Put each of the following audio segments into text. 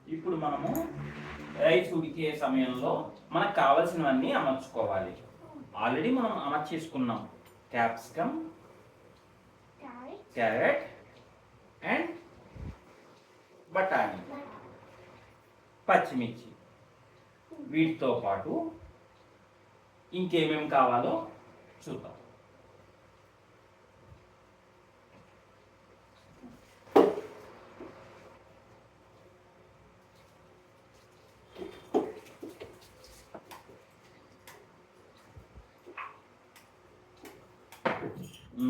ఇప్పుడు మనము రైస్ ఉడికే సమయంలో మనకు కావాల్సినవన్నీ అమర్చుకోవాలి. ఆల్రెడీ మనం అమర్చేసుకున్నాం. క్యాప్సికమ్, క్యారెట్ అండ్ బఠానీ, పచ్చిమిర్చి. వీటితో పాటు ఇంకేమేమి కావాలో చూద్దాం.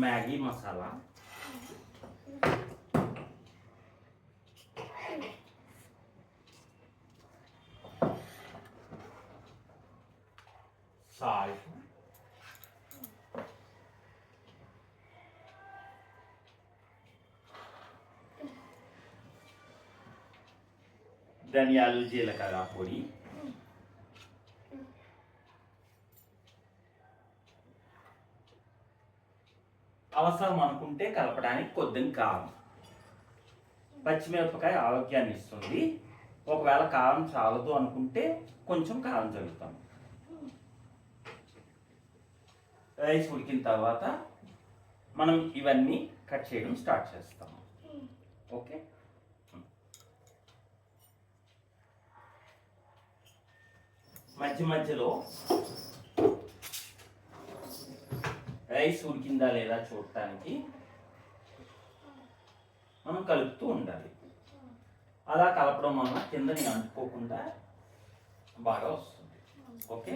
మ్యాగీ మసాలా, సాల్ట్, ధనియాలు జీలకర్ర పొడి, అవసరం అనుకుంటే కలపడానికి కొద్దిగా కారం. పచ్చిమిరపకాయ ఆరోగ్యాన్ని ఇస్తుంది. ఒకవేళ కారం చాలదు అనుకుంటే కొంచెం కారం చల్లుతాం. రైస్ ఉడికిన తర్వాత మనం ఇవన్నీ కట్ చేయడం స్టార్ట్ చేస్తాము. ఓకే, మధ్య మధ్యలో రైస్ ఉడికిందా లేదా చూడటానికి మనం కలుపుతూ ఉండాలి. అలా కలపడం వలన కిందని అంటుకోకుండా బాగా వస్తుంది. ఓకే.